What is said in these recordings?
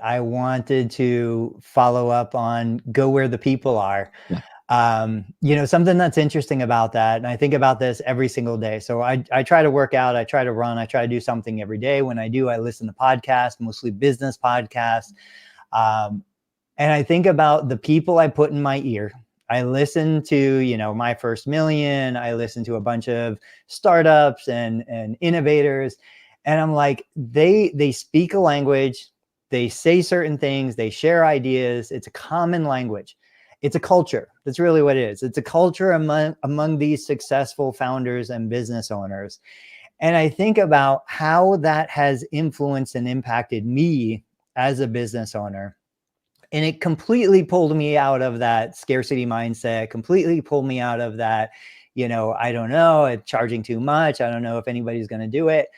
I wanted to follow up on go where the people are. Yeah. Something that's interesting about that, and I think about this every single day. So I try to work out, I try to run, I try to do something every day. When I do, I listen to podcasts, mostly business podcasts. And I think about the people I put in my ear. I listen to, My First Million. I listen to a bunch of startups and innovators. And I'm like, they speak a language, they say certain things, they share ideas. It's a common language. It's a culture. That's really what it is. It's a culture among these successful founders and business owners. And I think about how that has influenced and impacted me as a business owner. And it completely pulled me out of that scarcity mindset, completely pulled me out of that, I don't know, it's charging too much. I don't know if anybody's going to do it.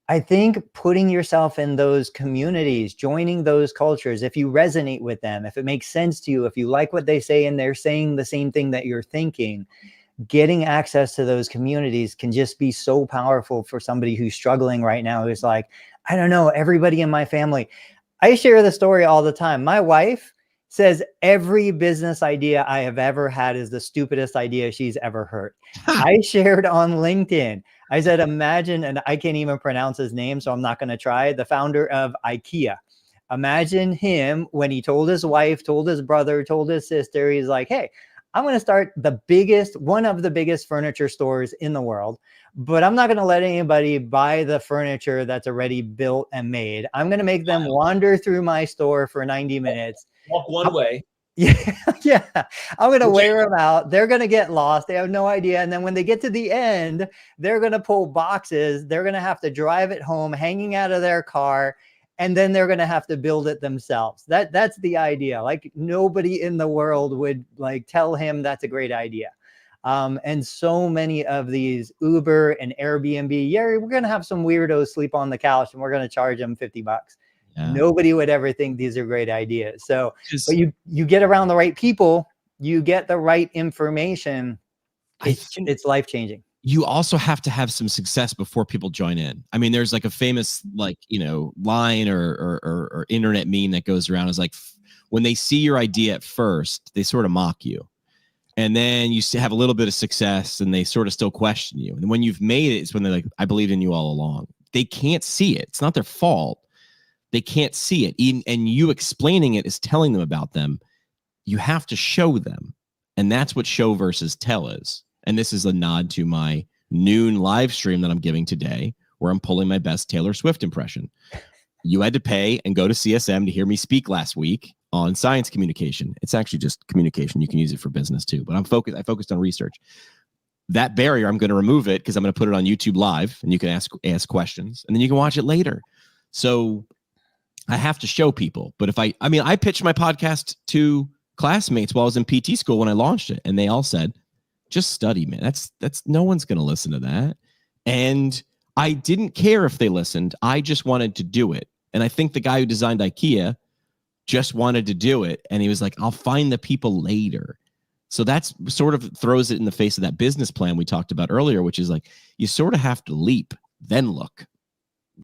I think putting yourself in those communities, joining those cultures, if you resonate with them, if it makes sense to you, if you like what they say and they're saying the same thing that you're thinking, getting access to those communities can just be so powerful for somebody who's struggling right now, who's like, I don't know, everybody in my family. I share the story all the time. My wife says every business idea I have ever had is the stupidest idea she's ever heard. I shared on LinkedIn. I said, imagine, and I can't even pronounce his name, so I'm not going to try, the founder of IKEA. Imagine him when he told his wife, told his brother, told his sister, he's like, hey, I'm going to start one of the biggest furniture stores in the world, but I'm not going to let anybody buy the furniture that's already built and made. I'm going to make them wander through my store for 90 minutes. Walk one way. Yeah. I'm going to wear them out. They're going to get lost. They have no idea. And then when they get to the end, they're going to pull boxes. They're going to have to drive it home, hanging out of their car. And then they're going to have to build it themselves. That's the idea. Like nobody in the world would tell him that's a great idea. And so many of these Uber and Airbnb, we're going to have some weirdos sleep on the couch and we're going to charge them $50. Yeah. Nobody would ever think these are great ideas. So, but you get around the right people, you get the right information. It's life-changing. You also have to have some success before people join in. I mean, there's like a famous line or internet meme that goes around is like, when they see your idea at first, they sort of mock you. And then you have a little bit of success and they sort of still question you. And when you've made it, it's when they're like, I believed in you all along. They can't see it. It's not their fault. They can't see it. And you explaining it is telling them about them. You have to show them. And that's what show versus tell is. And this is a nod to my noon live stream that I'm giving today, where I'm pulling my best Taylor Swift impression. You had to pay and go to CSM to hear me speak last week on science communication. It's actually just communication. You can use it for business too, but I focused on research. That barrier, I'm going to remove it because I'm going to put it on YouTube Live and you can ask questions and then you can watch it later. So I have to show people. But if I pitched my podcast to classmates while I was in PT school when I launched it, and they all said, just study, man. That's no one's going to listen to that. And I didn't care if they listened. I just wanted to do it. And I think the guy who designed IKEA just wanted to do it. And he was like, I'll find the people later. So that's sort of throws it in the face of that business plan we talked about earlier, which is like, you sort of have to leap, then look.